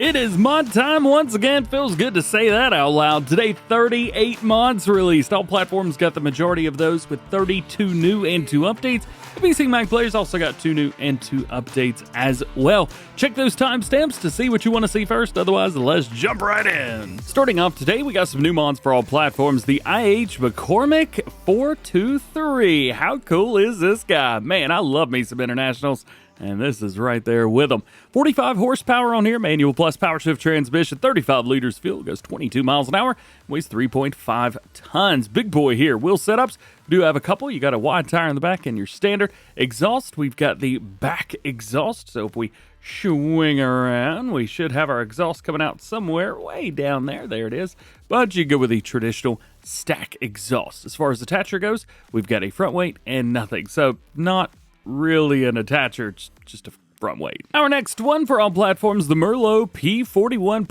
It is mod time once again. Feels good to say that out loud. Today, 38 mods released. All platforms got the majority of those with 32 new and 2 updates. The PC Mac players also got 2 new and 2 updates as well. Check those timestamps to see what you want to see first. Otherwise, let's jump right in. Starting off today, we got some new mods for all platforms. The IH McCormick 423. How cool is this guy? Man, I love me some internationals. And this is right there with them. 45 horsepower on here, manual plus power shift transmission, 35 liters fuel, goes 22 miles an hour, weighs 3.5 tons. Big boy here. Wheel setups, we do have a couple. You got a wide tire in the back and your standard exhaust. We've got the back exhaust, so if we swing around, we should have our exhaust coming out somewhere way down there. There it is. But you go with the traditional stack exhaust. As far as the attacher goes, we've got a front weight and nothing. So not really an attacher, it's just a front weight. Our next one for all platforms, the Merlo P41.7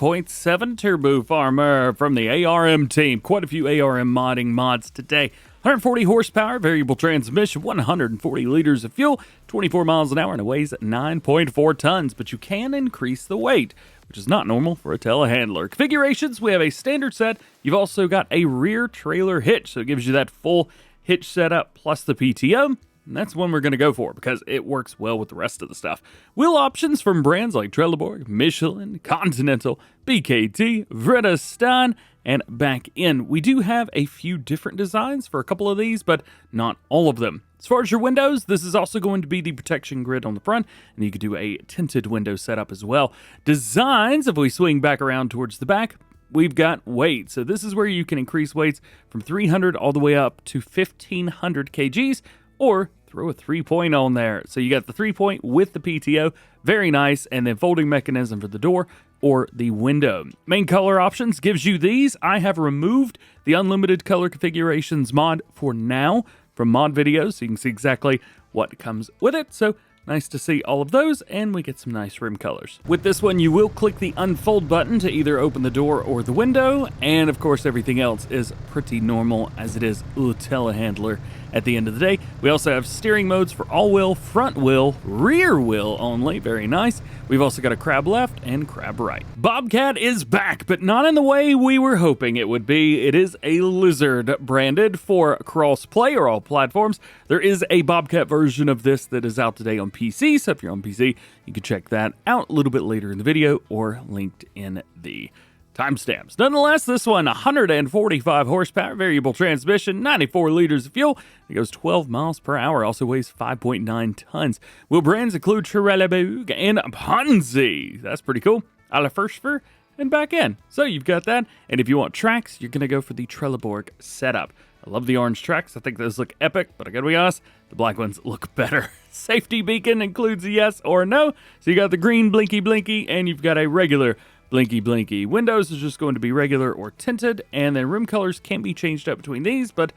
Turbofarmer from the ARM team. Quite a few ARM modding mods today. 140 horsepower, variable transmission, 140 liters of fuel, 24 miles an hour, and it weighs 9.4 tons. But you can increase the weight, which is not normal for a telehandler. Configurations, we have a standard set. You've also got a rear trailer hitch, so it gives you that full hitch setup plus the PTO. And that's one we're going to go for because it works well with the rest of the stuff. Wheel options from brands like Trelleborg, Michelin, Continental, BKT, Vredestein, and back in. We do have a few different designs for a couple of these, but not all of them. As far as your windows, this is also going to be the protection grid on the front, and you could do a tinted window setup as well. Designs, if we swing back around towards the back, we've got weight. So this is where you can increase weights from 300 all the way up to 1,500 kgs, or throw a 3-point on there. So you got the 3-point with the PTO, very nice, and then folding mechanism for the door or the window. Main color options gives you these. I have removed the unlimited color configurations mod for now from mod videos, so you can see exactly what comes with it. So nice to see all of those, and we get some nice rim colors. With this one, you will click the unfold button to either open the door or the window, and of course everything else is pretty normal as it is a telehandler at the end of the day. We also have steering modes for all-wheel, front wheel, rear wheel only, very nice. We've also got a crab left and crab right. Bobcat is back, but not in the way we were hoping it would be. It is a lizard branded for cross-play or all platforms. There is a Bobcat version of this that is out today on PC, so if you're on PC, you can check that out a little bit later in the video or linked in the timestamps. Nonetheless, this one, 145 horsepower, variable transmission, 94 liters of fuel. It goes 12 miles per hour, also weighs 5.9 tons. Wheel brands include Trelleborg and Ponzi. That's pretty cool. A la first for and back in. So you've got that. And if you want tracks, you're going to go for the Trelleborg setup. I love the orange tracks. I think those look epic, but I gotta be honest, the black ones look better. Safety beacon includes a yes or no. So you got the green blinky blinky, and you've got a regular blinky blinky. Windows is just going to be regular or tinted, and then rim colors can be changed up between these, but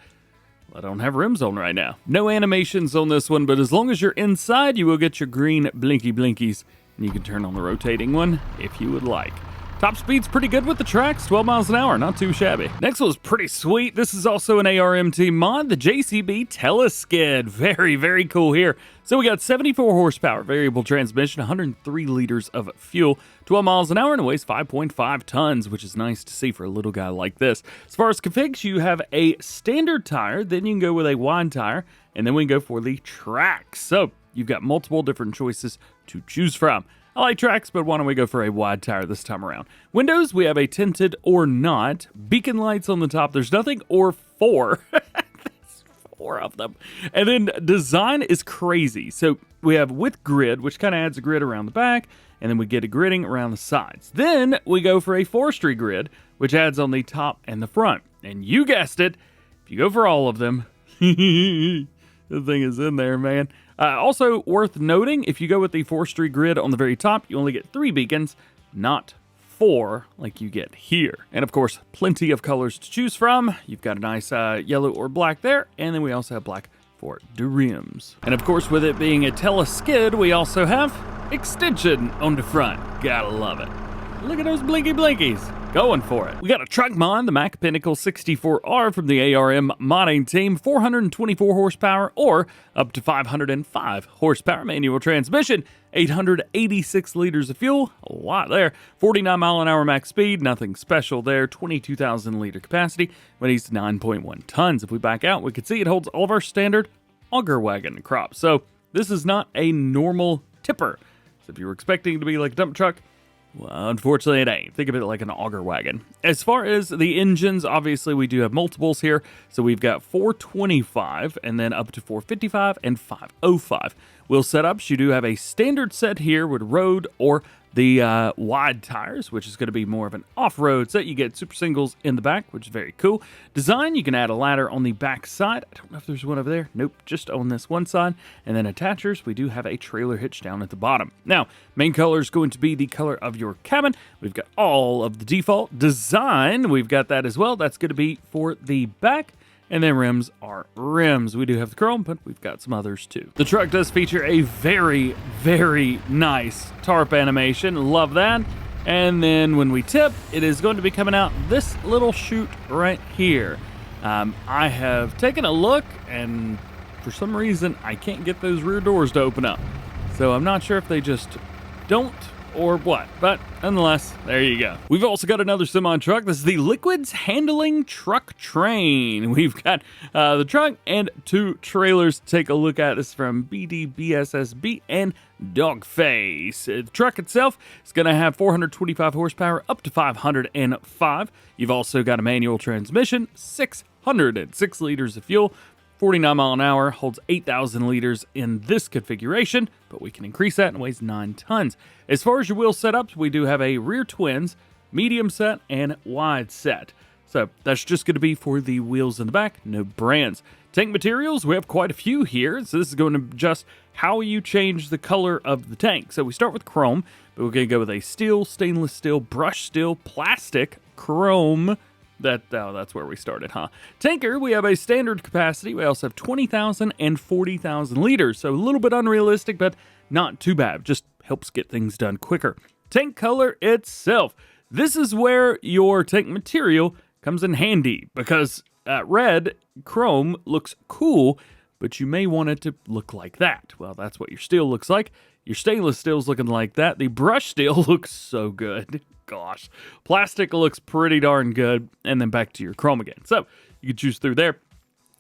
I don't have rims on right now. No animations on this one, but as long as you're inside, you will get your green blinky blinkies, and you can turn on the rotating one if you would like. Top speed's pretty good with the tracks, 12 miles an hour, not too shabby. Next one's pretty sweet. This is also an ARM team mod, the JCB Teleskid. Very, very cool here. So we got 74 horsepower, variable transmission, 103 liters of fuel, 12 miles an hour, and it weighs 5.5 tons, which is nice to see for a little guy like this. As far as configs, you have a standard tire, then you can go with a wide tire, and then we can go for the tracks. So you've got multiple different choices to choose from. I like tracks, but why don't we go for a wide tire this time around? Windows, we have a tinted or not. Beacon lights on the top. There's nothing or 4. There's 4 of them. And then design is crazy. So we have with grid, which kind of adds a grid around the back, and then we get a gridding around the sides. Then we go for a forestry grid, which adds on the top and the front. And you guessed it, if you go for all of them, the thing is in there, man. Also worth noting, if you go with the forestry grid on the very top, you only get 3 beacons, not 4 like you get here. And of course, plenty of colors to choose from. You've got a nice yellow or black there, and then we also have black for the rims. And of course, with it being a Teleskid, we also have extension on the front. Gotta love it. Look at those blinky blinkies. Going for it. We got a truck mod, the Mack Pinnacle 64R from the ARM modding team, 424 horsepower or up to 505 horsepower, manual transmission, 886 liters of fuel, a lot there. 49 mile an hour max speed, nothing special there. 22,000 liter capacity, weighs 9.1 tons. If we back out, we can see it holds all of our standard auger wagon crops. So this is not a normal tipper. So if you were expecting it to be like a dump truck, well, unfortunately it ain't. Think of it like an auger wagon. As far as the engines, obviously we do have multiples here. So we've got 425 and then up to 455 and 505. Wheel setups, you do have a standard set here with road or the wide tires, which is going to be more of an off-road set. You get super singles in the back, which is very cool. Design, you can add a ladder on the back side. I don't know if there's one over there. Nope, just on this one side. And then attachers, we do have a trailer hitch down at the bottom. Now, main color is going to be the color of your cabin. We've got all of the default design. We've got that as well. That's going to be for the back. And then rims are rims. We do have the chrome, but we've got some others too. The truck does feature a very, very nice tarp animation. Love that. And then when we tip, it is going to be coming out this little chute right here. I have taken a look, and for some reason, I can't get those rear doors to open up. So I'm not sure if they just don't or what, but nonetheless, there you go. We've also got another semi truck. This is the Liquids Handling Truck Train. We've got the truck and two trailers to take a look at. This is from BDBSSB and Dogface. The truck itself is going to have 425 horsepower up to 505. You've also got a manual transmission, 606 liters of fuel, 49 mile an hour, holds 8,000 liters in this configuration, but we can increase that and weighs 9 tons. As far as your wheel setups, we do have a rear twins, medium set, and wide set. So that's just going to be for the wheels in the back, no brands. Tank materials, we have quite a few here. So this is going to adjust how you change the color of the tank. So we start with chrome, but we're going to go with a steel, stainless steel, brushed steel, plastic, chrome. That's where we started, huh? Tanker, we have a standard capacity. We also have 20,000 and 40,000 liters. So a little bit unrealistic, but not too bad. Just helps get things done quicker. Tank color itself. This is where your tank material comes in handy because red chrome looks cool, but you may want it to look like that. Well, that's what your steel looks like. Your stainless steel's looking like that. The brushed steel looks so good. Gosh. Plastic looks pretty darn good. And then back to your chrome again. So you can choose through there.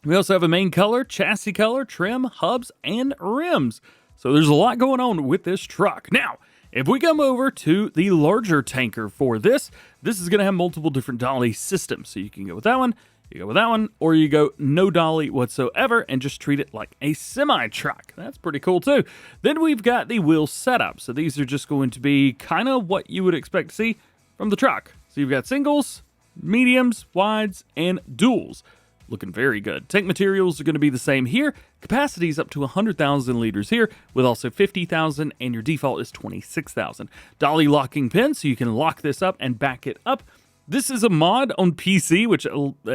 We also have a main color, chassis color, trim, hubs, and rims. So there's a lot going on with this truck. Now, if we come over to the larger tanker for this is going to have multiple different dolly systems. So you can go with that one, you go with that one, or you go no dolly whatsoever and just treat it like a semi-truck. That's pretty cool too. Then we've got the wheel setup. So these are just going to be kind of what you would expect to see from the truck. So you've got singles, mediums, wides, and duals. Looking very good. Tank materials are going to be the same here. Capacity is up to 100,000 liters here, with also 50,000, and your default is 26,000. Dolly locking pin, so you can lock this up and back it up. This is a mod on PC, which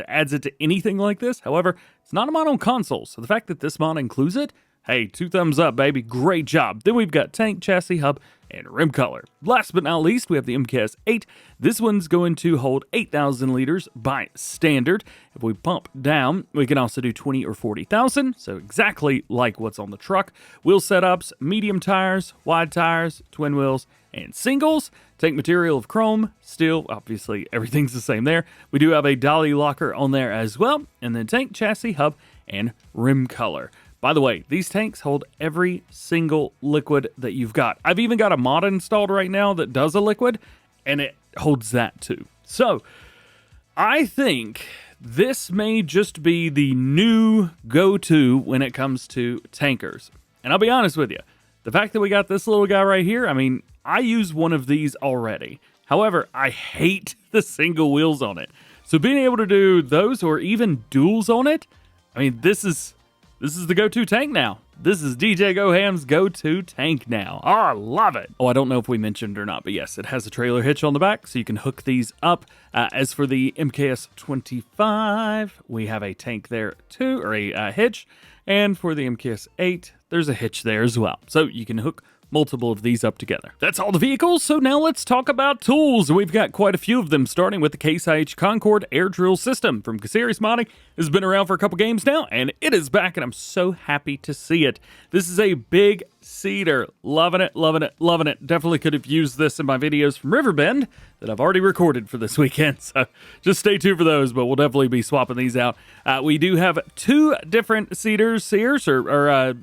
adds it to anything like this. However, it's not a mod on console, so the fact that this mod includes it, hey, 2 thumbs up, baby. Great job. Then we've got tank, chassis, hub, and rim color. Last but not least, we have the MKS 8. This one's going to hold 8,000 liters by standard. If we pump down, we can also do 20 or 40,000, so exactly like what's on the truck. Wheel setups, medium tires, wide tires, twin wheels, and singles. Tank material of chrome, steel, obviously everything's the same there. We do have a dolly locker on there as well, and then tank, chassis, hub, and rim color. By the way, these tanks hold every single liquid that you've got. I've even got a mod installed right now that does a liquid, and it holds that too. So, I think this may just be the new go-to when it comes to tankers. And I'll be honest with you, the fact that we got this little guy right here, I mean, I use one of these already. However, I hate the single wheels on it. So being able to do those or even duals on it, I mean, this is the go-to tank now. This is DjGoHam's go-to tank now. Oh, I love it. Oh, I don't know if we mentioned or not, but yes, it has a trailer hitch on the back, so you can hook these up. As for the MKS 25, we have a tank there too, or a hitch. And for the MKS 8, there's a hitch there as well. So you can hook multiple of these up together. That's all the vehicles, so now let's talk about tools. We've got quite a few of them, starting with the Case IH Concord air drill system from Serious Modding. This has been around for a couple games now, and it is back, and I'm so happy to see it. This is a big seeder. Loving it, loving it, loving it. Definitely could have used this in my videos from Riverbend that I've already recorded for this weekend, so just stay tuned for those, but we'll definitely be swapping these out. We do have two different seeders here, or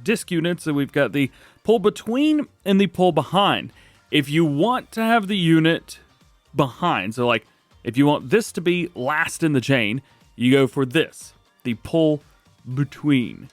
disc units, so we've got the pull between and the pull behind. If you want to have the unit behind, so like if you want this to be last in the chain, you go for this, the pull between.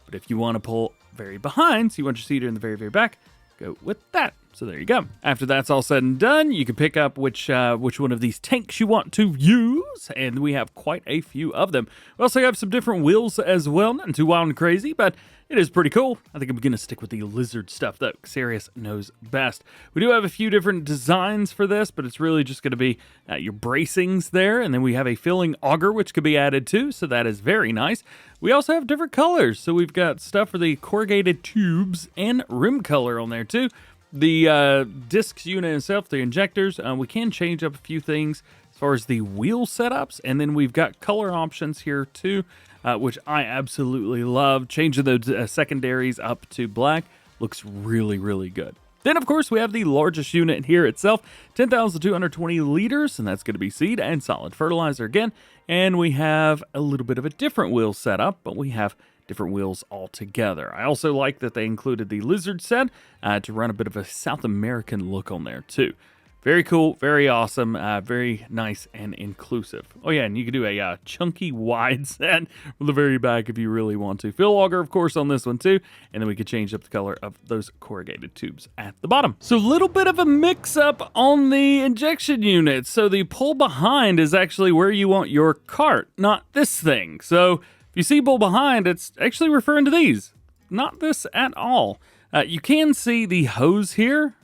But if you want to pull very behind, so you want your seeder in the very, very back, go with that. So there you go. After that's all said and done, you can pick up which one of these tanks you want to use, and we have quite a few of them. We also have some different wheels as well, nothing too wild and crazy, but it is pretty cool. I think I'm going to stick with the lizard stuff, though. Serious knows best. We do have a few different designs for this, but it's really just going to be your bracings there, and then we have a filling auger, which could be added too, so that is very nice. We also have different colors, so we've got stuff for the corrugated tubes and rim color on there too. The discs unit itself, the injectors, we can change up a few things as far as the wheel setups, and then we've got color options here too, which I absolutely love. Changing those secondaries up to black looks really, really good. Then, of course, we have the largest unit here itself, 10,220 liters, and that's going to be seed and solid fertilizer again. And we have a little bit of a different wheel setup, but we have different wheels altogether. I also like that they included the lizard set to run a bit of a South American look on there too. Very cool, very awesome, very nice and inclusive. Oh yeah, and you can do a chunky wide set from the very back if you really want to. Fill auger, of course, on this one too, and then we could change up the color of those corrugated tubes at the bottom. So a little bit of a mix-up on the injection unit. So the pull behind is actually where you want your cart, not this thing. So if you see pull behind, it's actually referring to these, not this at all. You can see the hose here.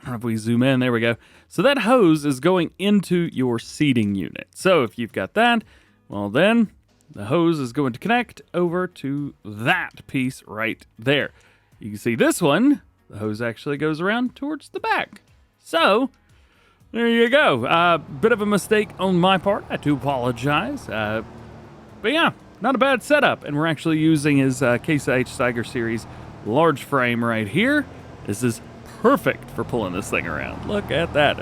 I don't know if we zoom in, there we go. So that hose is going into your seeding unit. So if you've got that, well then the hose is going to connect over to that piece right there. You can see this one, the hose actually goes around towards the back. So there you go. Bit of a mistake on my part. I do apologize. But yeah, not a bad setup. And we're actually using his Case IH Tiger Series large frame right here. This is perfect for pulling this thing around. Look at that.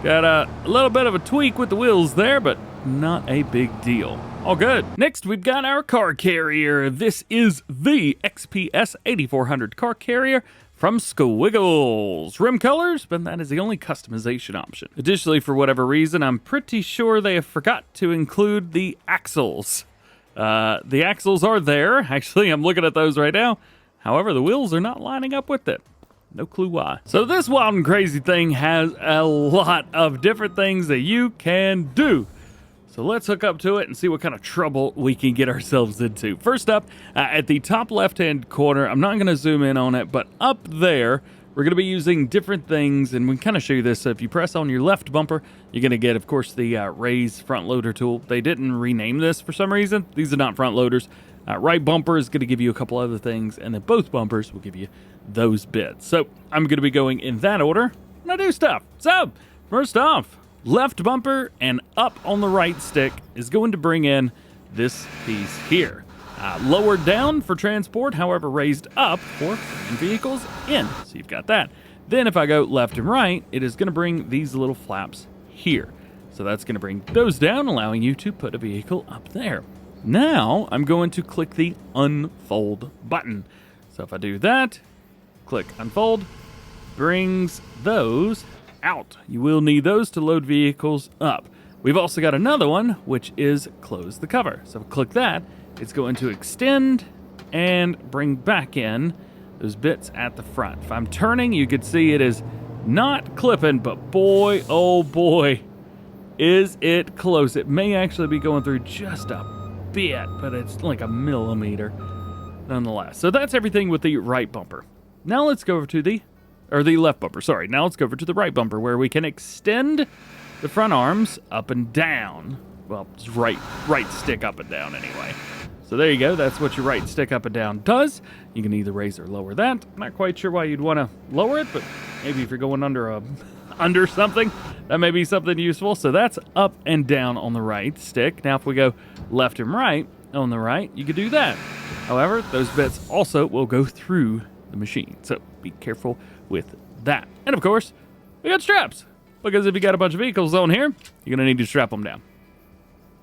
Got a little bit of a tweak with the wheels there, but not a big deal. All good. Next, we've got our car carrier. This is the XPS 8400 car carrier from Squiggles. Rim colors, but that is the only customization option. Additionally, for whatever reason, I'm pretty sure they have forgot to include the axles. The axles are there. Actually, I'm looking at those right now. However, the wheels are not lining up with it. No clue why. So this wild and crazy thing has a lot of different things that you can do. So let's hook up to it and see what kind of trouble we can get ourselves into. First up, at the top left-hand corner, I'm not going to zoom in on it, but up there, we're going to be using different things, and we can kind of show you this. So if you press on your left bumper, you're going to get, of course, the raise front loader tool. They didn't rename this for some reason. These are not front loaders. Right bumper is going to give you a couple other things, and then both bumpers will give you those bits. So I'm going to be going in that order when I do stuff. So first off, left bumper and up on the right stick is going to bring in this piece here. Lowered down for transport, however raised up for bringing vehicles in. So you've got that. Then if I go left and right, it is going to bring these little flaps here. So that's going to bring those down, allowing you to put a vehicle up there. Now I'm going to click the unfold button. So if I do that, click unfold, brings those out. You will need those to load vehicles up. We've also got another one, which is close the cover. So click that, it's going to extend and bring back in those bits at the front. If I'm turning, you can see it is not clipping, but boy, oh boy, is it close. It may actually be going through just a bit, but it's like a millimeter nonetheless. So that's everything with the right bumper. Now let's go over to the left bumper, sorry. Now let's go over to the right bumper where we can extend the front arms up and down. Well, it's right stick up and down anyway. So there you go. That's what your right stick up and down does. You can either raise or lower that. I'm not quite sure why you'd want to lower it, but maybe if you're going under something, that may be something useful. So that's up and down on the right stick. Now if we go left and right on the right, you could do that. However, those bits also will go through the machine. So be careful with that. And of course, we got straps, because if you got a bunch of vehicles on here, you're going to need to strap them down.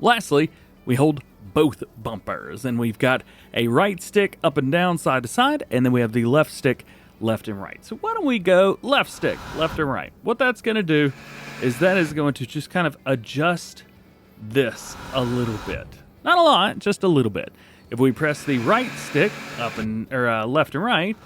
Lastly, we hold both bumpers, and we've got a right stick up and down, side to side, and then we have the left stick left and right. So why don't we go left stick left and right? What that's going to do is that is going to just kind of adjust this a little bit. Not a lot, just a little bit. If we press the right stick up and left and right,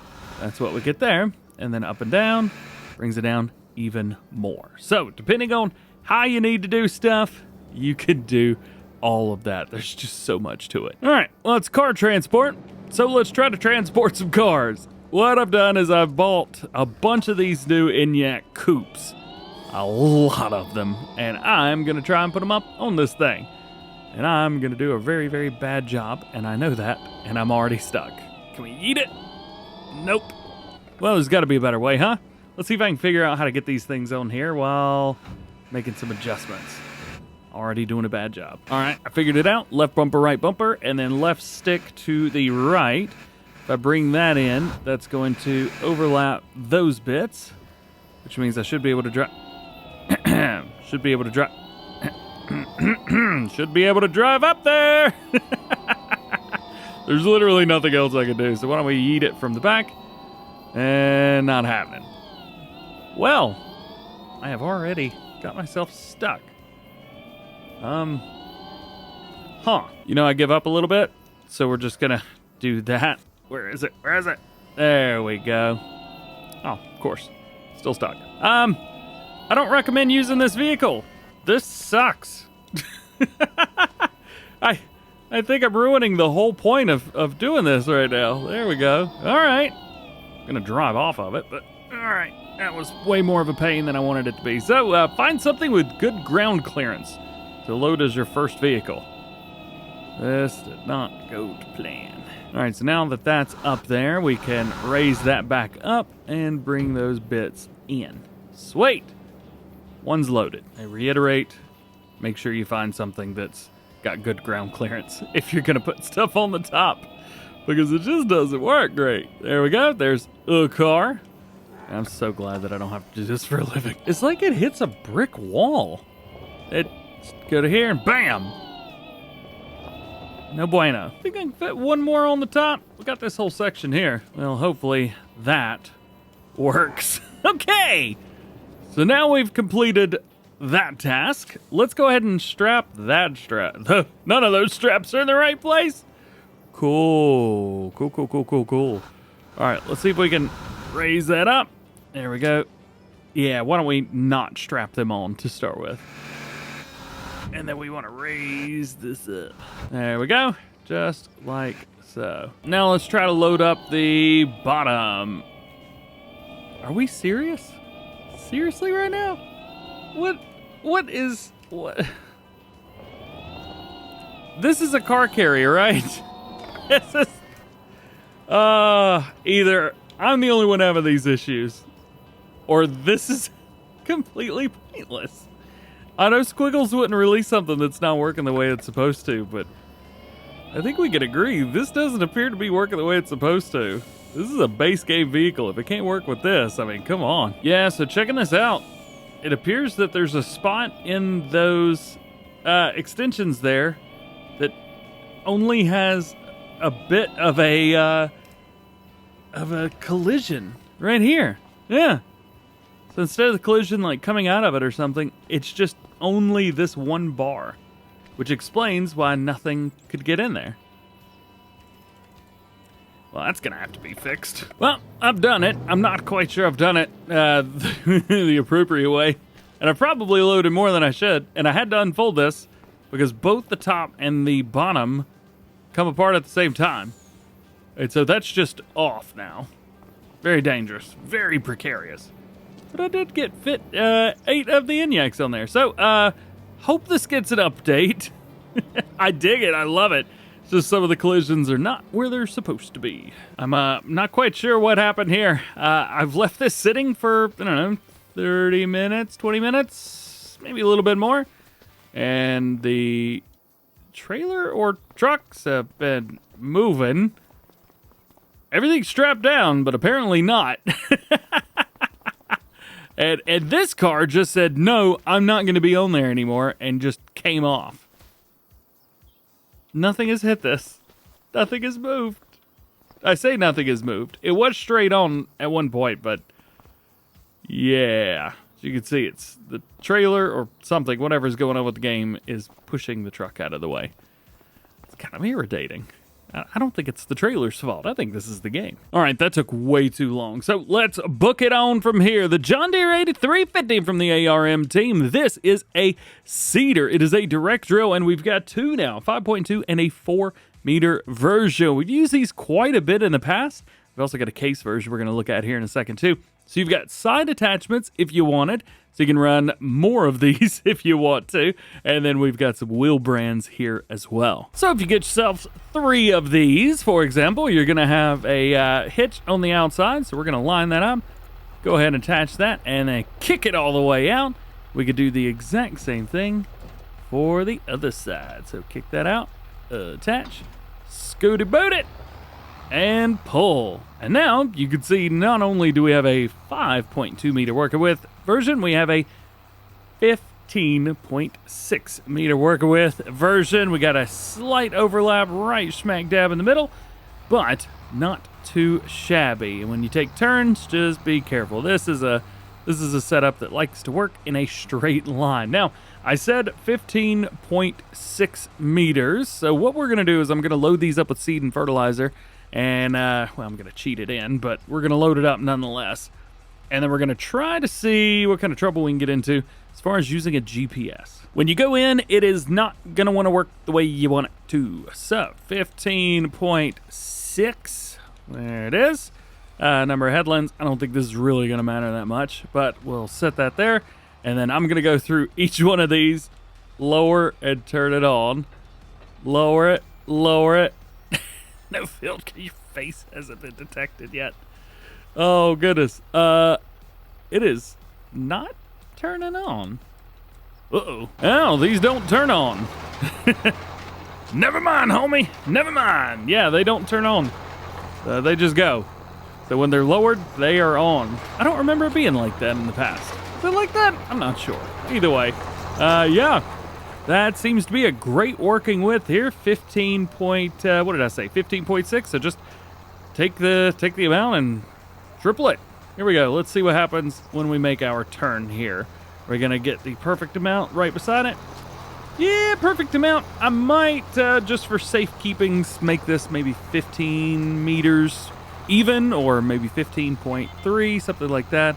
that's what we get there, and then up and down brings it down even more. So depending on how you need to do stuff, you can do all of that. There's just so much to it. All right, well, it's car transport, so let's try to transport some cars. What I've done is I've bought a bunch of these new Enyaq coupes, a lot of them, and I'm gonna try and put them up on this thing. And I'm gonna do a very, very bad job, and I know that, and I'm already stuck. Can we eat it? Nope. Well, there's gotta be a better way, huh? Let's see if I can figure out how to get these things on here while making some adjustments. Already doing a bad job. All right, I figured it out. Left bumper, right bumper, and then left stick to the right. If I bring that in, that's going to overlap those bits, which means I should be able to drive. should be able to drive. should be able to drive up there. There's literally nothing else I can do. So why don't we eat it from the back? And not happening. Well, I have already got myself stuck. You know, I give up a little bit, so we're just gonna do that. Where is it? Where is it? There we go. Oh, of course. Still stuck. I don't recommend using this vehicle. This sucks. I think I'm ruining the whole point of doing this right now. There we go. All right. I'm gonna drive off of it, but all right. That was way more of a pain than I wanted it to be. So find something with good ground clearance to load as your first vehicle. This did not go to plan. All right, so now that that's up there, we can raise that back up and bring those bits in. Sweet. One's loaded. I reiterate, make sure you find something that's got good ground clearance if you're gonna put stuff on the top, because it just doesn't work great. There we go. There's a car. I'm so glad that I don't have to do this for a living. It's like it hits a brick wall. It go to here and bam. No bueno. I think I can fit one more on the top. We got this whole section here. Well, hopefully that works. Okay. So now we've completed that task. Let's go ahead and strap that strap. None of those straps are in the right place. Cool. Cool. All right, let's see if we can raise that up. There we go. Yeah, why don't we not strap them on to start with? And then we want to raise this up. There we go. Just like so. Now let's try to load up the bottom. Are we serious? Seriously right now? What is... This is a car carrier, right? This is... either I'm the only one having these issues, or this is completely pointless. I know Squiggles wouldn't release something that's not working the way it's supposed to, but I think we can agree this doesn't appear to be working the way it's supposed to. This is a base game vehicle. If it can't work with this, I mean, come on. Yeah, so checking this out, it appears that there's a spot in those extensions there that only has a bit of a collision right here. Yeah. So instead of the collision like coming out of it or something, it's just only this one bar, which explains why nothing could get in there. Well, that's gonna have to be fixed. Well, I've done it. I'm not quite sure I've done it the appropriate way. And I probably loaded more than I should. And I had to unfold this because both the top and the bottom come apart at the same time. And so that's just off now. Very dangerous. Very precarious. But I did get fit 8 of the Enyaqs on there. So, hope this gets an update. I dig it. I love it. Just some of the collisions are not where they're supposed to be. I'm not quite sure what happened here. I've left this sitting for, I don't know, 30 minutes, 20 minutes, maybe a little bit more. And the trailer or trucks have been moving. Everything's strapped down, but apparently not. and this car just said, no, I'm not going to be on there anymore, and just came off. Nothing has hit this. Nothing has moved. I say nothing has moved. It was straight on at one point, but yeah. As you can see, it's the trailer or something, whatever's going on with the game, is pushing the truck out of the way. It's kind of irritating. I don't think it's the trailer's fault. I think this is the game. All right, that took way too long. So let's book it on from here. The John Deere 8350 from the ARM team. This is a seeder. It is a direct drill, and we've got two now, 5.2 and a 4-meter version. We've used these quite a bit in the past. We've also got a case version we're going to look at here in a second, too. So you've got side attachments if you want it. So you can run more of these if you want to. And then we've got some wheel brands here as well. So if you get yourself 3 of these, for example, you're going to have a hitch on the outside. So we're going to line that up. Go ahead and attach that and then kick it all the way out. We could do the exact same thing for the other side. So kick that out, attach, scooty boot it, and pull. And now you can see not only do we have a 5.2 meter working with version, we have a 15.6 meter working with version. We got a slight overlap right smack dab in the middle, but not too shabby. And when you take turns, just be careful. This is a setup that likes to work in a straight line. Now, I said 15.6 meters. So what we're going to do is I'm going to load these up with seed and fertilizer. And, well, I'm going to cheat it in, but we're going to load it up nonetheless. And then we're going to try to see what kind of trouble we can get into as far as using a GPS. When you go in, it is not going to want to work the way you want it to. So, 15.6, there it is. Number of headlands, I don't think this is really going to matter that much, but we'll set that there. And then I'm going to go through each one of these, lower and turn it on. Lower it, lower it. No field, your face hasn't been detected yet. Oh, goodness. It is not turning on. Uh-oh. Oh, these don't turn on. Never mind, homie. Never mind. Yeah, they don't turn on. They just go. So when they're lowered, they are on. I don't remember it being like that in the past. Is it like that? I'm not sure. Either way. Yeah. That seems to be a great working width here. 15 point, what did I say? 15.6. So just take the amount and triple it. Here we go. Let's see what happens when we make our turn here. Are we going to get the perfect amount right beside it? Yeah, perfect amount. I might, just for safekeepings, make this maybe 15 meters even, or maybe 15.3, something like that.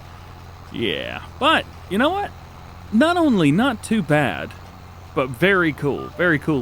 Yeah, but you know what? Not only not too bad, but very cool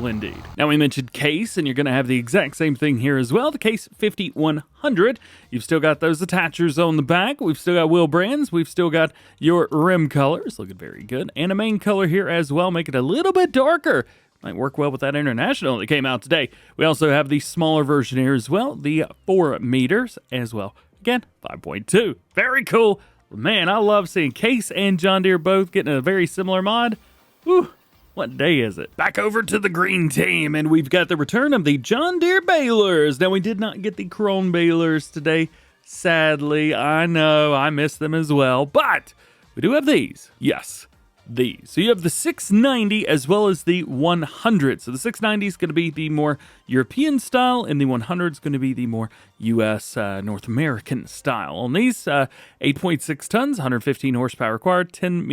indeed. Now we mentioned case, and you're going to have the exact same thing here as well. The Case 5100. You've still got those attachers on the back. We've still got wheel brands. We've still got your rim colors, looking very good, and a main color here as well, make it a little bit darker. Might work well with that International that came out today. We also have the smaller version here as well, the 4 meters as well. Again, 5.2. Very cool. Man, I love seeing Case and John Deere both getting a very similar mod. Whew. What day is it? Back over to the green team, and we've got the return of the John Deere Balers. Now, we did not get the Krone Balers today, sadly. I know, I missed them as well, but we do have these. Yes, these. So you have the 690 as well as the 100. So the 690 is going to be the more European style, and the 100 is going to be the more U.S. North American style. On these, 8.6 tons, 115 horsepower required, 10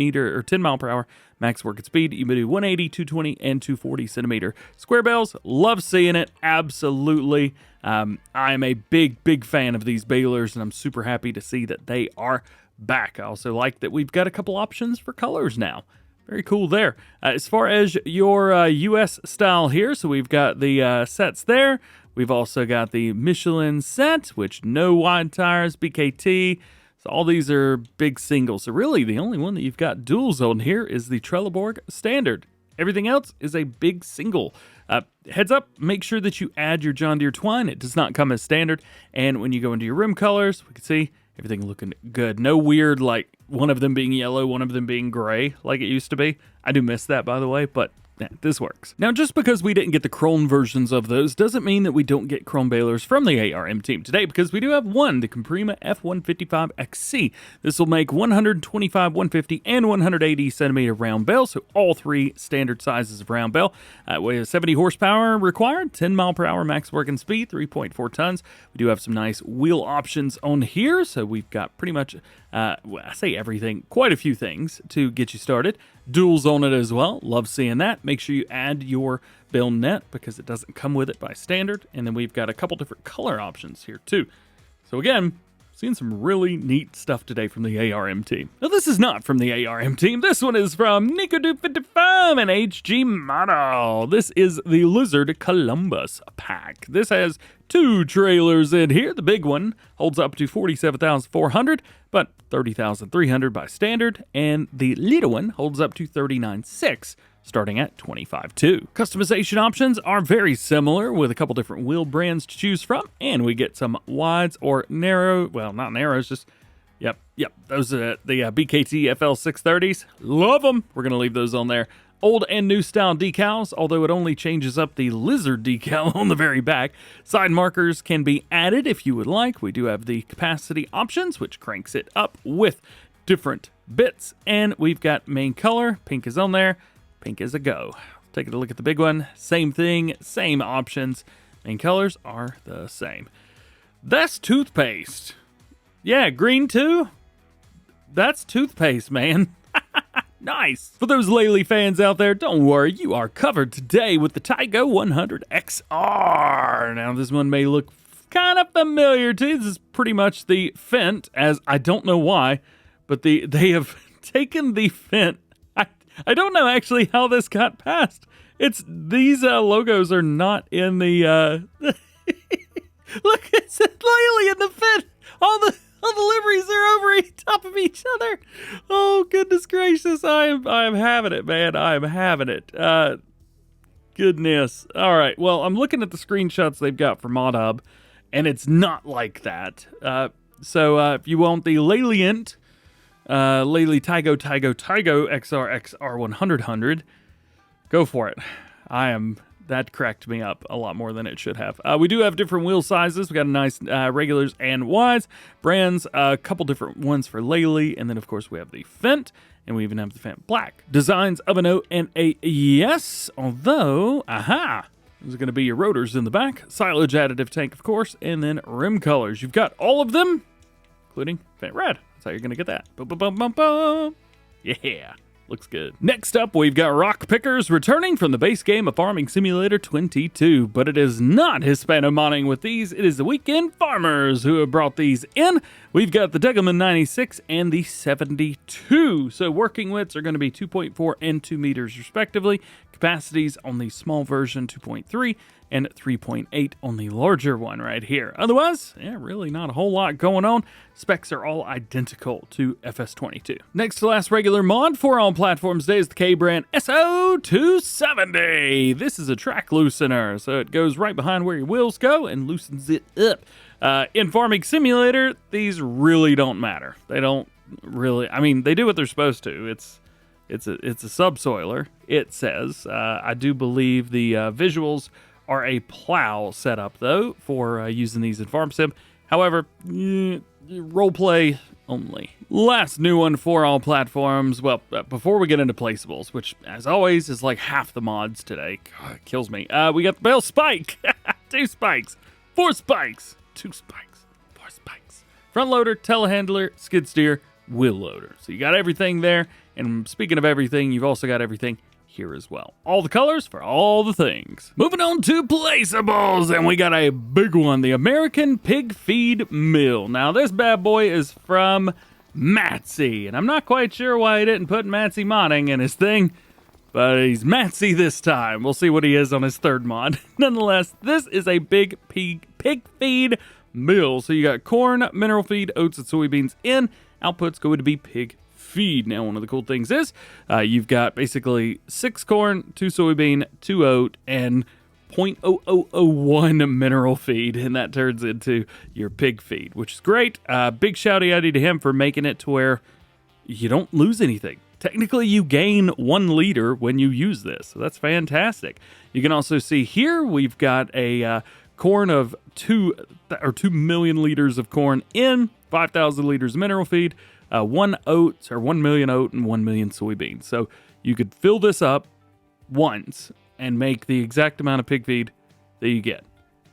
mile per hour max working speed. You can do 180, 220, and 240 centimeter square bales. Love seeing it. Absolutely. I am a big fan of these balers, and I'm super happy to see that they are back. I also like that we've got a couple options for colors now. Very cool there. As far as your U.S. style here, so we've got the sets there. We've also got the Michelin set, which no wide tires, BKT. So all these are big singles. So really, the only one that you've got duals on here is the Trelleborg Standard. Everything else is a big single. Heads up, make sure that you add your John Deere twine. It does not come as standard. And when you go into your rim colors, we can see everything looking good. No weird, like one of them being yellow, one of them being gray like it used to be. I do miss that, by the way, but yeah, this works. Now, just because we didn't get the Krone versions of those doesn't mean that we don't get Krone balers from the ARM team today, because we do have one, the Comprima F155 XC. This will make 125, 150, and 180 centimeter round bale, so all three standard sizes of round bale. With 70 horsepower required, 10 mile per hour max working speed, 3.4 tons. We do have some nice wheel options on here, so we've got pretty much, I say everything, quite a few things to get you started. Duals on it as well. Love seeing that. Make sure you add your bale net because it doesn't come with it by standard. And then we've got a couple different color options here too. So again, seeing some really neat stuff today from the ARM team. Now this is not from the ARM team. This one is from Nico255 and HG Model. This is the Lizard Colombus pack. This has 2 trailers in here. The big one holds up to 47,400, but 30,300 by standard, and the little one holds up to 39,600, starting at 25,200. Customization options are very similar with a couple different wheel brands to choose from, and we get some wides or narrow, well, not narrows, just Yep. Those are the BKT FL630s. Love them. We're going to leave those on there. Old and new style decals, although it only changes up the lizard decal on the very back. Side markers can be added if you would like. We do have the capacity options, which cranks it up with different bits. And we've got main color. Pink is on there. Pink is a go. Taking a look at the big one. Same thing, same options. Main colors are the same. That's toothpaste. Yeah, green too? That's toothpaste, man. Nice. For those Lely fans out there, don't worry, you are covered today with the Tigo 100 XR. Now, this one may look kind of familiar to you. This is pretty much the Fendt, as I don't know why, but they have taken the Fendt. I don't know actually how this got passed. These logos are not in the, look, it said Lely in the Fendt. All the liveries are over top of each other. Oh, goodness gracious. I am having it, man. I am having it. Goodness. All right. Well, I'm looking at the screenshots they've got for ModHub, and it's not like that. So if you want the Lelyant, Lely Tigo XR 100, go for it. That cracked me up a lot more than it should have. We do have different wheel sizes. We got a nice regulars and wides. Brands, a couple different ones for Lely. And then, of course, we have the Fendt. And we even have the Fendt Black. Designs of an O and a yes. Although, there's going to be your rotors in the back. Silage additive tank, of course. And then rim colors. You've got all of them, including Fendt Red. That's how you're going to get that. Boom, boom, boom, boom, boom. Yeah. Looks good. Next up, we've got Rock Pickers returning from the base game of Farming Simulator 22, but it is not Hispano-modding with these. It is the Weekend Farmers who have brought these in. We've got the Degelman 96 and the 72. So working widths are going to be 2.4 and 2 meters respectively. Capacities on the small version 2.3 and 3.8 on the larger one right here. Otherwise, really not a whole lot going on. Specs are all identical to FS22. Next to last regular mod for all platforms today is the K-Brand SO270. This is a track loosener, so it goes right behind where your wheels go and loosens it up. In Farming Simulator, these really don't matter. They don't really, they do what they're supposed to. It's a subsoiler, it says. I do believe the visuals are a plow setup, though, for using these in Farm Sim. However, roleplay only. Last new one for all platforms. Well, before we get into Placeables, which, as always, is like half the mods today. God, it kills me. We got the Bale Spike. 2 spikes. 4 spikes. 2 spikes. 4 spikes. Front loader, telehandler, skid steer, wheel loader. So you got everything there. And speaking of everything, you've also got everything here as well. All the colors for all the things. Moving on to Placeables, and we got a big one, the American Pig Feed Mill. Now, this bad boy is from Matsy, and I'm not quite sure why he didn't put Matsy modding in his thing, but he's Matsy this time. We'll see what he is on his third mod. Nonetheless, this is a big pig feed mill. So you got corn, mineral feed, oats, and soybeans in. Output's going to be pig feed. Now, one of the cool things is you've got basically 6 corn, 2 soybean, 2 oat, and 0.0001 mineral feed, and that turns into your pig feed, which is great. Big shouty outy to him for making it to where you don't lose anything. Technically, you gain 1 liter when you use this, so that's fantastic. You can also see here we've got a corn of 2 million liters of corn in 5,000 liters of mineral feed, 1 million oat and 1 million soybeans. So you could fill this up once and make the exact amount of pig feed that you get.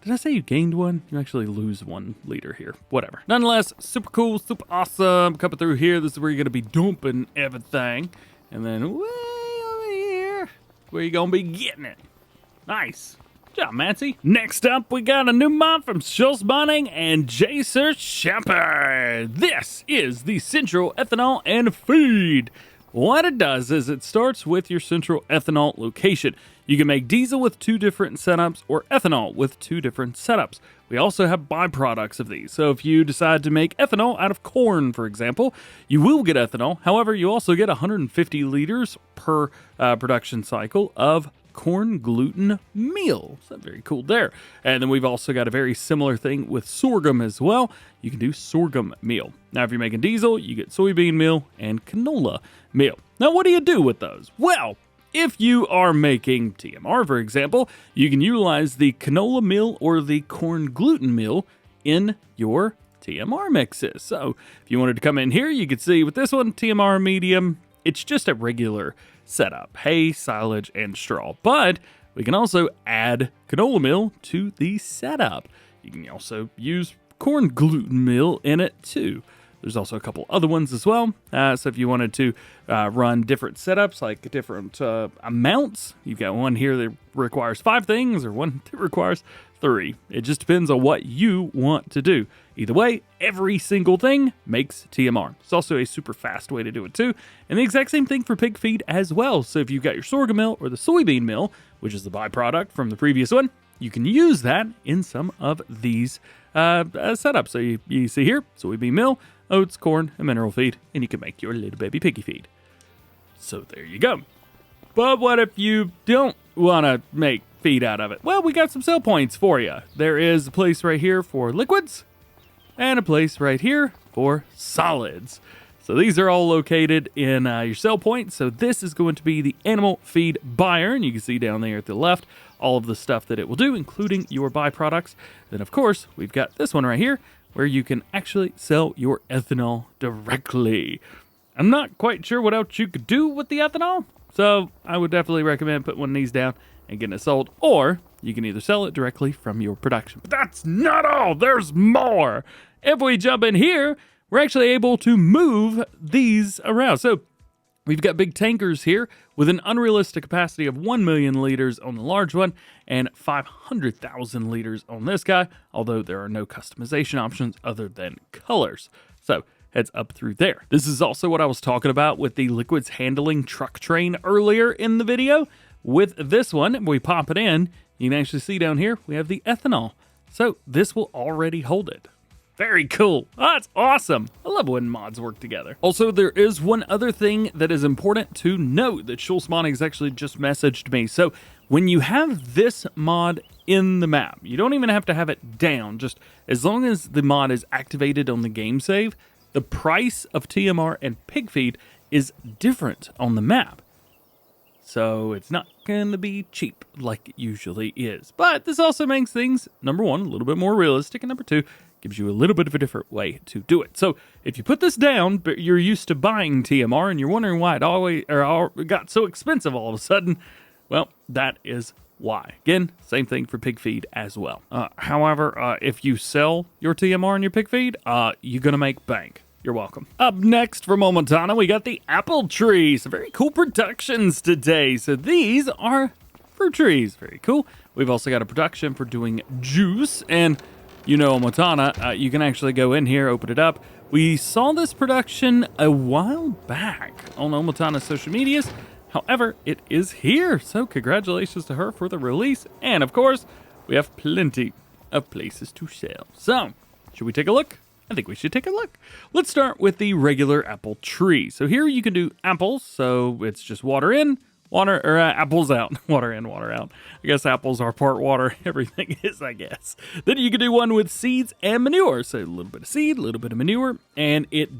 Did I say you gained 1? You actually lose 1 liter here. Whatever. Nonetheless, super cool, super awesome. Coming through here, this is where you're going to be dumping everything. And then way over here, where you're going to be getting it. Nice. Good job, Matsy. Next up, we got a new mod from Schultz Bonding and Jaser Shepard. This is the Central Ethanol and Feed. What it does is it starts with your central ethanol location. You can make diesel with 2 different setups or ethanol with 2 different setups. We also have byproducts of these. So if you decide to make ethanol out of corn, for example, you will get ethanol. However, you also get 150 liters per production cycle of corn gluten meal. So very cool there. And then we've also got a very similar thing with sorghum as well. You can do sorghum meal. Now, if you're making diesel, you get soybean meal and canola meal. Now, what do you do with those? Well, if you are making TMR, for example, you can utilize the canola meal or the corn gluten meal in your TMR mixes. So if you wanted to come in here, you could see with this one, TMR medium, it's just a regular setup, hay, silage, and straw. But we can also add canola meal to the setup. You can also use corn gluten meal in it too. There's also a couple other ones as well. So if you wanted to run different setups, like different amounts, you've got one here that requires 5 things or one that requires 3. It just depends on what you want to do. Either way, every single thing makes TMR. It's also a super fast way to do it too. And the exact same thing for pig feed as well. So if you've got your sorghum meal or the soybean meal, which is the byproduct from the previous one, you can use that in some of these setups. So you see here, soybean meal, oats, corn, and mineral feed, and you can make your little baby piggy feed. So there you go. But what if you don't want to make feed out of it? Well, we got some sell points for you. There is a place right here for liquids and a place right here for solids. So these are all located in your sell points. So this is going to be the animal feed buyer, and you can see down there at the left all of the stuff that it will do, including your byproducts. Then, of course, we've got this one right here, where you can actually sell your ethanol directly. I'm not quite sure what else you could do with the ethanol, so I would definitely recommend putting one of these down and getting it sold, or you can either sell it directly from your production. But that's not all, there's more. If we jump in here, we're actually able to move these around. So we've got big tankers here with an unrealistic capacity of 1 million liters on the large one and 500,000 liters on this guy, although there are no customization options other than colors. So heads up through there. This is also what I was talking about with the liquids handling truck train earlier in the video. With this one, we pop it in, you can actually see down here, we have the ethanol. So this will already hold it. Very cool. Oh, that's awesome. I love when mods work together. Also, there is one other thing that is important to note that Schultz Modding has actually just messaged me. So when you have this mod in the map, you don't even have to have it down. Just as long as the mod is activated on the game save, the price of TMR and pig feed is different on the map. So it's not going to be cheap like it usually is. But this also makes things, number one, a little bit more realistic, and number two, gives you a little bit of a different way to do it. So if you put this down, but you're used to buying TMR and you're wondering why it got so expensive all of a sudden, well, that is why. Again, same thing for pig feed as well. However, if you sell your TMR and your pig feed, you're going to make bank. You're welcome. Up next from Montana, we got the apple tree. Some very cool productions today. So these are fruit trees. Very cool. We've also got a production for doing juice. And you know, Montana, you can actually go in here, open it up. We saw this production a while back on Montana's social medias. However, it is here. So congratulations to her for the release. And of course, we have plenty of places to sell. So should we take a look? I think we should take a look. Let's start with the regular apple tree. So here you can do apples, so it's just water in, water, or apples out. Water in, water out. I guess apples are part water. Everything is, I guess. Then you can do one with seeds and manure. So a little bit of seed, a little bit of manure, and it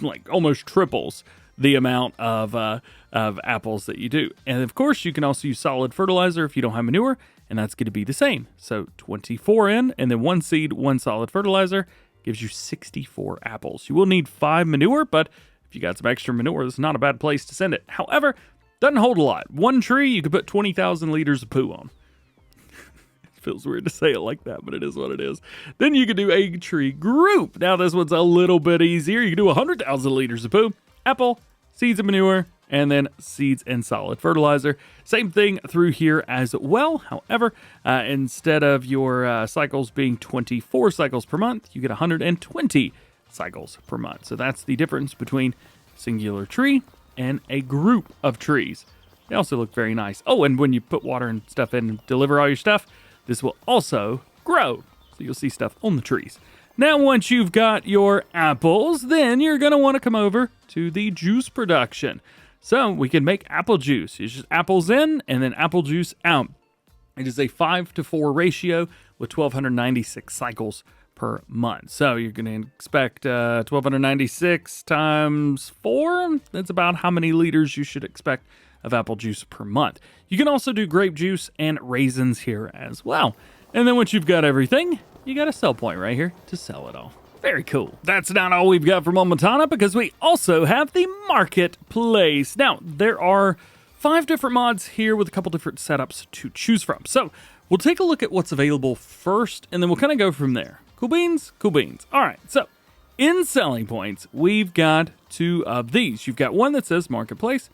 like almost triples the amount of apples that you do. And of course, you can also use solid fertilizer if you don't have manure, and that's going to be the same. So 24 in, and then 1 seed, 1 solid fertilizer gives you 64 apples. You will need 5 manure, but if you got some extra manure, this is not a bad place to send it. However, doesn't hold a lot. 1 tree, you could put 20,000 liters of poo on. It feels weird to say it like that, but it is what it is. Then you can do a tree group. Now this one's a little bit easier. You can do 100,000 liters of poo, apple, seeds and manure, and then seeds and solid fertilizer. Same thing through here as well. However, instead of your cycles being 24 cycles per month, you get 120 cycles per month. So that's the difference between singular tree and a group of trees. They also look very nice. Oh, and when you put water and stuff in and deliver all your stuff, this will also grow. So you'll see stuff on the trees. Now, once you've got your apples, then you're going to want to come over to the juice production. So we can make apple juice. It's just apples in and then apple juice out. It is a 5-to-4 ratio with 1,296 cycles per month. So you're going to expect 1,296 times 4. That's about how many liters you should expect of apple juice per month. You can also do grape juice and raisins here as well. And then once you've got everything, you got a sell point right here to sell it all. Very cool. That's not all we've got from Montana, because we also have the marketplace. Now, there are 5 different mods here with a couple different setups to choose from. So we'll take a look at what's available first, and then we'll kind of go from there. Cool beans? Cool beans. All right, so in selling points, we've got 2 of these. You've got one that says marketplace,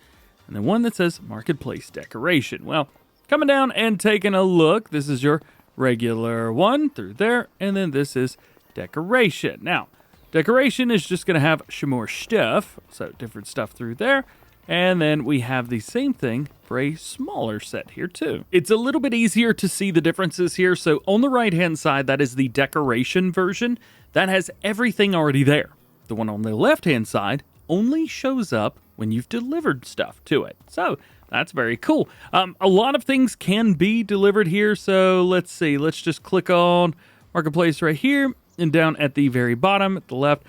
and then one that says marketplace decoration. Well, coming down and taking a look, this is your regular one through there, and then this is decoration. Now, decoration is just going to have some more stuff, so different stuff through there, and then we have the same thing for a smaller set here too. It's a little bit easier to see the differences here. So on the right hand side, that is the decoration version. That has everything already there. The one on the left hand side only shows up when you've delivered stuff to it. So that's very cool. A lot of things can be delivered here. So let's see, let's just click on marketplace right here. And down at the very bottom, at the left,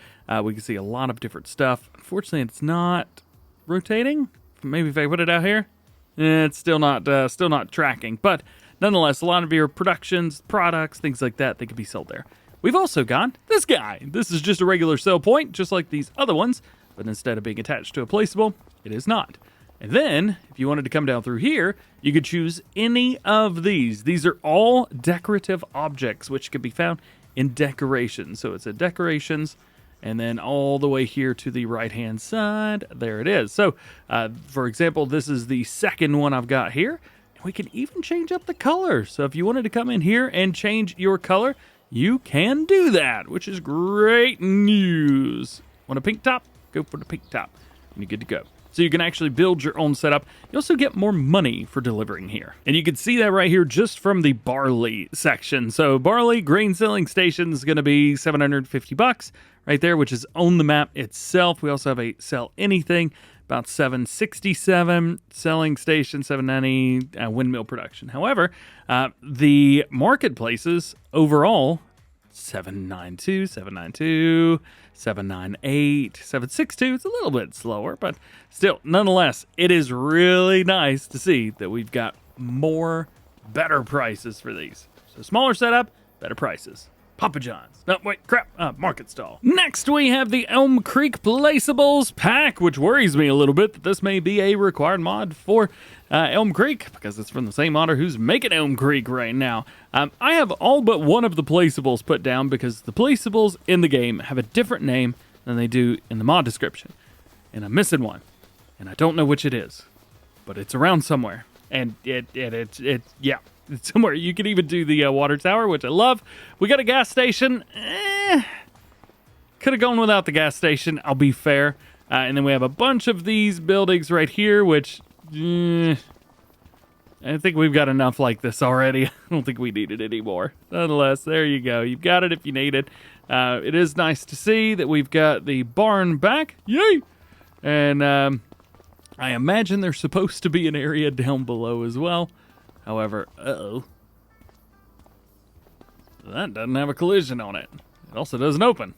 we can see a lot of different stuff. Unfortunately, it's not rotating. Maybe if I put it out here, it's still not tracking. But nonetheless, a lot of your productions, products, things like that, they can be sold there. We've also got this guy. This is just a regular sell point, just like these other ones. But instead of being attached to a placeable, it is not. And then, if you wanted to come down through here, you could choose any of these. These are all decorative objects, which can be found in decorations. So it's a decorations, and then all the way here to the right hand side, there it is. So for example, this is the second one I've got here, and we can even change up the color. So if you wanted to come in here and change your color, you can do that, which is great news. Want a pink top? Go for the pink top, and you're good to go. So you can actually build your own setup. You also get more money for delivering here. And you can see that right here just from the barley section. So barley grain selling station is going to be $750 right there, which is on the map itself. We also have a sell anything, about $767, selling station $790, windmill production. However, the marketplaces overall, $792, $792, $798, $762. It's a little bit slower, but still, nonetheless, it is really nice to see that we've got more better prices for these. So smaller setup, better prices. Papa John's. No, wait, crap. Market stall. Next, we have the Elmcreek Placeables pack, which worries me a little bit that this may be a required mod for Elmcreek, because it's from the same modder who's making Elmcreek right now. I have all but one of the Placeables put down because the Placeables in the game have a different name than they do in the mod description. And I'm missing one. And I don't know which it is. But it's around somewhere. And it's somewhere. You can even do the water tower, which I love. We got a gas station. Could have gone without the gas station, I'll be fair. And then we have a bunch of these buildings right here, which I think we've got enough like this already. I don't think we need it anymore. Nonetheless, there you go. You've got it if you need it. It is nice to see that we've got the barn back. Yay! And I imagine there's supposed to be an area down below as well. However, uh-oh. That doesn't have a collision on it. It also doesn't open.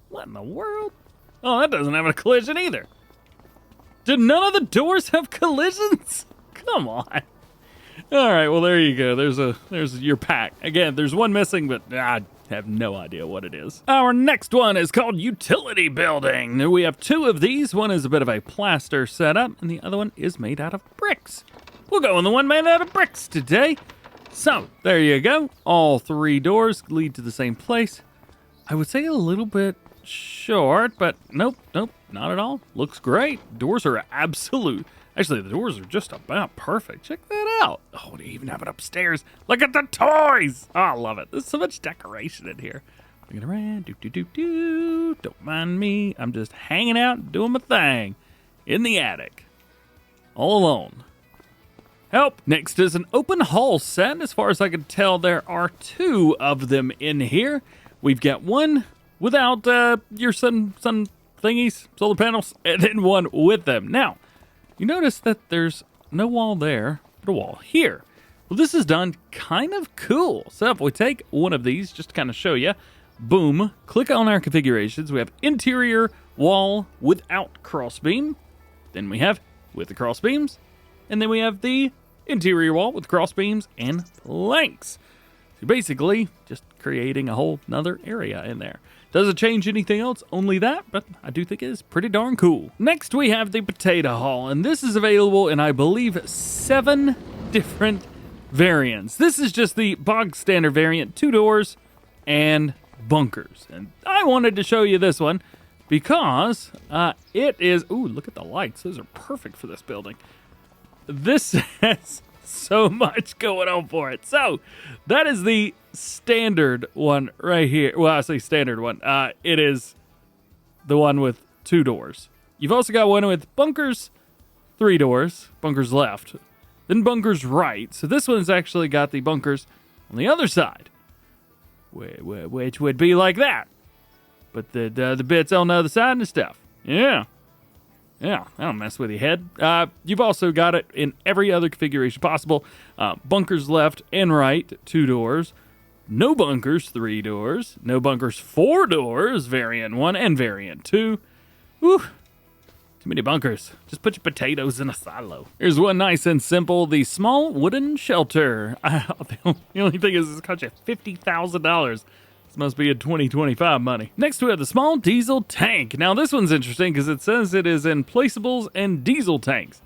What in the world? Oh, that doesn't have a collision either. Did none of the doors have collisions? Come on. All right, well, there you go. There's your pack. Again, there's one missing, but I have no idea what it is. Our next one is called Utility Building. We have two of these. One is a bit of a plaster setup, and the other one is made out of bricks. We'll go on the one made out of bricks today. So, there you go. All three doors lead to the same place. I would say a little bit short, but nope, not at all. Looks great. Doors are absolute. Actually, the doors are just about perfect. Check that out. Oh, they even have it upstairs. Look at the toys. Oh, I love it. There's so much decoration in here. Looking around. Don't mind me. I'm just hanging out, doing my thing in the attic. All alone. Help. Next is an open hall set. As far as I can tell, there are two of them in here. We've got one without your sun thingies, solar panels, and then one with them. Now, you notice that there's no wall there, but a wall here. Well, this is done kind of cool. So if we take one of these, just to kind of show you, boom, click on our configurations. We have interior wall without crossbeam. Then we have with the crossbeams. And then we have the interior wall with crossbeams and planks. So basically, just creating a whole nother area in there. Doesn't change anything else, only that, but I do think it is pretty darn cool. Next, we have the Potatohall, and this is available in, I believe, 7 different variants. This is just the bog standard variant, 2 doors and bunkers. And I wanted to show you this one because it is, ooh, look at the lights. Those are perfect for this building. This has so much going on for it. So that is the standard one right here. Well, I say standard one. It is the one with 2 doors. You've also got one with bunkers, 3 doors, bunkers left, then bunkers right. So this one's actually got the bunkers on the other side, which would be like that. But the bits on the other side and stuff. Yeah, that'll mess with your head. You've also got it in every other configuration possible. Bunkers left and right, 2 doors. No bunkers, 3 doors. No bunkers, 4 doors, variant 1 and variant 2. Whew, too many bunkers. Just put your potatoes in a silo. Here's one nice and simple, the small wooden shelter. The only thing is it's cost you $50,000. Must be a 2025 money. Next we have the small diesel tank. Now this one's interesting because it says it is in placeables and diesel tanks.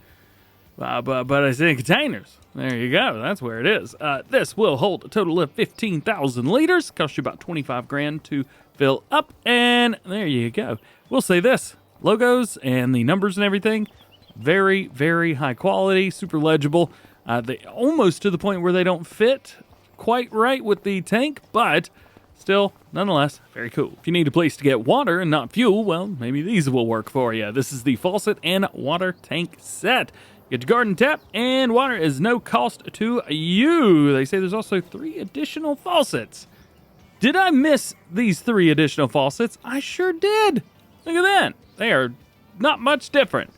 But it's in containers. There you go. That's where it is. This will hold a total of 15,000 liters. Cost you about 25 grand to fill up. And there you go. We'll say this. Logos and the numbers and everything, very, very high quality, super legible. They almost to the point where they don't fit quite right with the tank, but still, nonetheless, very cool. If you need a place to get water and not fuel, well, maybe these will work for you. This is the faucet and water tank set. Get your garden tap, and water is no cost to you. They say there's also 3 additional faucets. Did I miss these 3 additional faucets? I sure did. Look at that. They are not much different,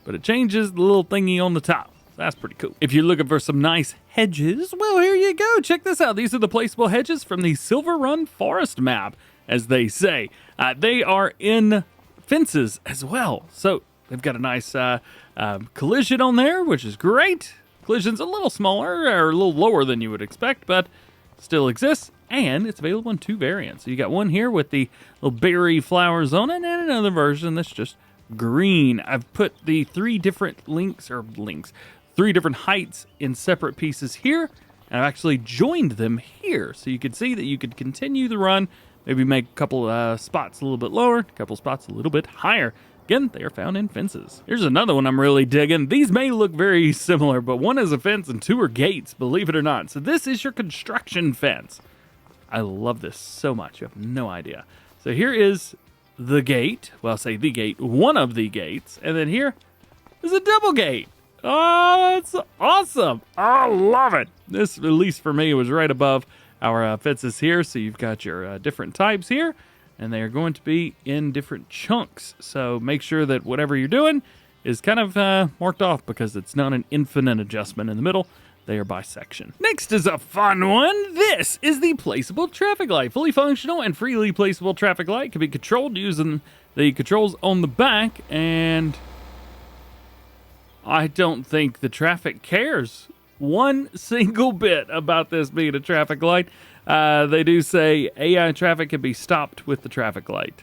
but it changes the little thingy on the top. That's pretty cool. If you're looking for some nice hedges, well, here you go. Check this out. These are the placeable hedges from the Silver Run Forest map, as they say. They are in fences as well. So they've got a nice collision on there, which is great. Collision's a little smaller or a little lower than you would expect, but still exists. And it's available in 2 variants. So you got one here with the little berry flowers on it, and another version that's just green. I've put the 3 different 3 different heights in separate pieces here, and I've actually joined them here, so you can see that you could continue the run, maybe make a couple spots a little bit lower, a couple spots a little bit higher. Again, they are found in fences. Here's another one I'm really digging. These may look very similar, but one is a fence and 2 are gates, believe it or not. So this is your construction fence. I love this so much. You have no idea. So here is the gate. Well, I'll say the gate, one of the gates, and then here is a double gate. Oh, that's awesome. I love it. This, at least for me, was right above our fences here. So you've got your different types here. and they are going to be in different chunks. So make sure that whatever you're doing is kind of marked off, because it's not an infinite adjustment in the middle. They are by section. Next is a fun one. This is the Placeable traffic light. Fully functional and freely placeable traffic light can be controlled using the controls on the back, and I don't think the traffic cares one single bit about this being a traffic light. They do say AI traffic can be stopped with the traffic light.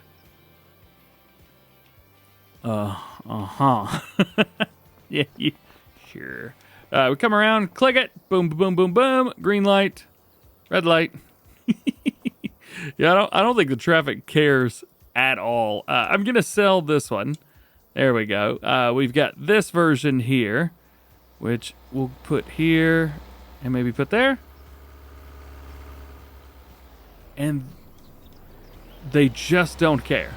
Yeah, sure. We come around, click it, boom, boom, boom, boom, green light, red light. Yeah, I don't think the traffic cares at all. I'm gonna sell this one. There we go. We've got this version here, which we'll put here and maybe put there. And they just don't care.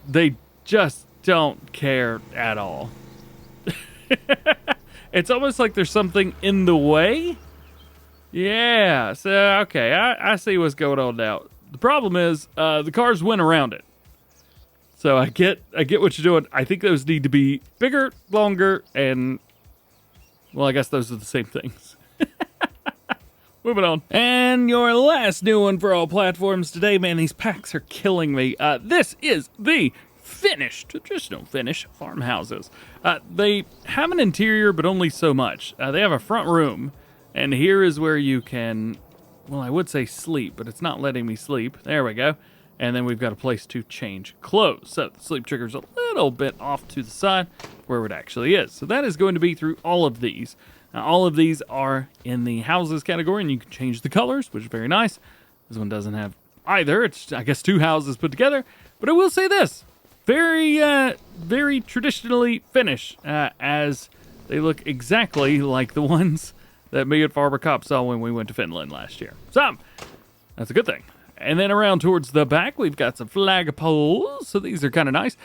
They just don't care at all. It's almost like there's something in the way. Yeah, so, okay, I see what's going on now. The problem is, the cars went around it. So I get what you're doing. I think those need to be bigger, longer, and, well, I guess those are the same things. Moving on. And your last new one for all platforms today. Man, these packs are killing me. This is the Finnish, traditional Finnish farmhouses. They have an interior, but only so much. They have a front room, and here is where you can, well, I would say sleep, but it's not letting me sleep. There we go. And then we've got a place to change clothes. So the sleep trigger's a little bit off to the side where it actually is. So that is going to be through all of these. Now, all of these are in the houses category, and you can change the colors, which is very nice. This one doesn't have either. It's, I guess, two houses put together. But I will say this. Very traditionally Finnish, as they look exactly like the ones that me and Farmer Cop saw when we went to Finland last year. So, that's a good thing. And then around towards the back, we've got some flagpoles. So these are kind of nice.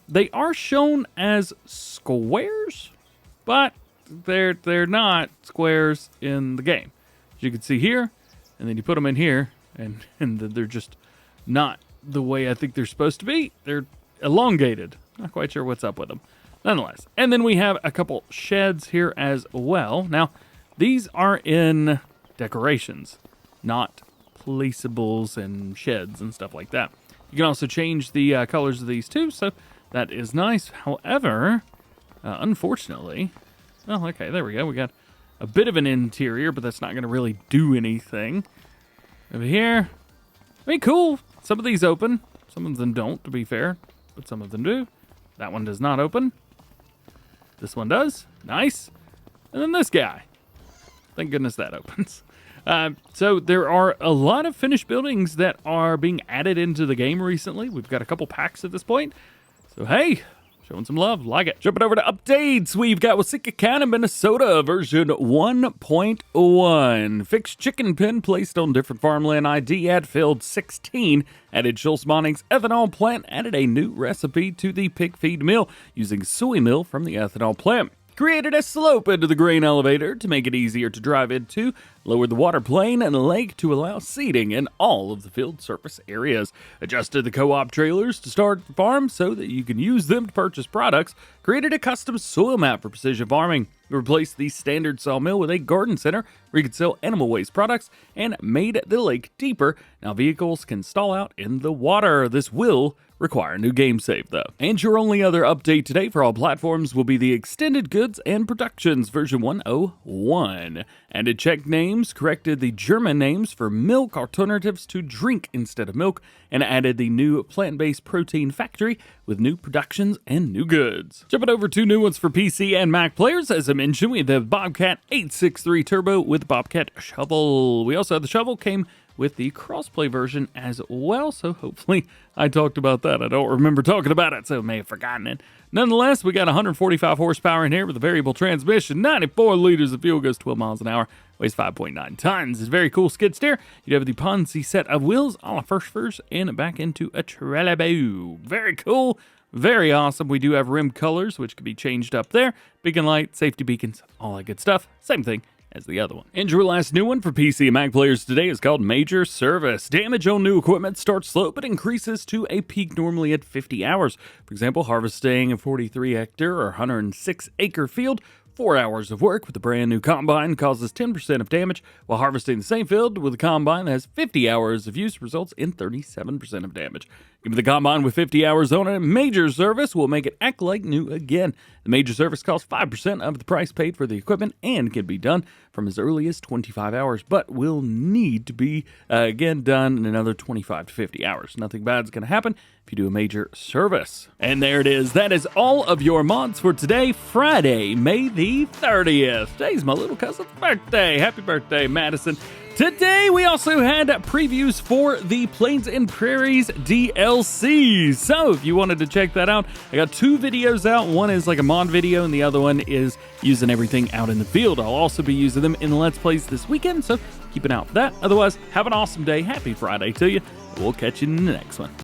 They are shown as squares, but they're not squares in the game. As you can see here, and then you put them in here, and they're just not the way I think they're supposed to be. They're elongated. Not quite sure what's up with them. Nonetheless. And then we have a couple sheds here as well. Now, these are in decorations, not placeables and sheds and stuff like that. You can also change the colors of these too, so that is nice. However, unfortunately, oh, okay, there we go. We got a bit of an interior, but that's not going to really do anything. Over here, I mean, cool. Some of these open. Some of them don't, to be fair, but some of them do. That one does not open. This one does. Nice. And then this guy. Thank goodness that opens. So there are a lot of finished buildings that are being added into the game recently. We've got a couple packs at this point. So, hey, showing some love. Like it. Jumping over to updates. We've got Waseca Co Minnesota version 1.1. Fixed chicken pen placed on different farmland ID at field 16. Added Schultz Monning's ethanol plant. Added a new recipe to the pig feed mill using soy meal from the ethanol plant. Created a slope into the grain elevator to make it easier to drive into, lowered the water plane and lake to allow seating in all of the field surface areas, adjusted the co-op trailers to start the farm so that you can use them to purchase products, created a custom soil map for precision farming, replaced the standard sawmill with a garden center where you can sell animal waste products, and made the lake deeper. Now vehicles can stall out in the water. This will require a new game save, though. And your only other update today for all platforms will be the Extended Goods and Productions version 101. Added check names, corrected the German names for milk alternatives to drink instead of milk, and added the new plant-based protein factory with new productions and new goods. Jumping over to new ones for PC and Mac players, as I mentioned, we have the Bobcat 863 Turbo with Bobcat Shovel. We also have the shovel came with the crossplay version as well, so hopefully I talked about that. I don't remember talking about it, so I may have forgotten it. Nonetheless, we got 145 horsepower in here with a variable transmission, 94 liters of fuel, goes 12 miles an hour, weighs 5.9 tons. It's a very cool skid steer. You have the Ponzi set of wheels, a la first, and back into a Trelleborg. Very cool. Very awesome. We do have rim colors, which can be changed up there. Beacon light, safety beacons, all that good stuff. Same thing as the other one. And your last new one for PC and Mac players today is called Major Service. Damage on new equipment starts slow but increases to a peak normally at 50 hours. For example, harvesting a 43-hectare or 106-acre field, 4 hours of work with a brand new combine causes 10% of damage, while harvesting the same field with a combine that has 50 hours of use results in 37% of damage. Give me the combine with 50 hours on it. Major Service will make it act like new again. The Major Service costs 5% of the price paid for the equipment and can be done from as early as 25 hours, but will need to be, again, done in another 25 to 50 hours. Nothing bad is going to happen if you do a Major Service. And there it is. That is all of your mods for today, Friday, May the 30th. Today's my little cousin's birthday. Happy birthday, Madison. Today, we also had previews for the Plains and Prairies DLC. So, if you wanted to check that out, I got 2 videos out. One is like a mod video, and the other one is using everything out in the field. I'll also be using them in the Let's Plays this weekend, so keep an eye out for that. Otherwise, have an awesome day. Happy Friday to you. We'll catch you in the next one.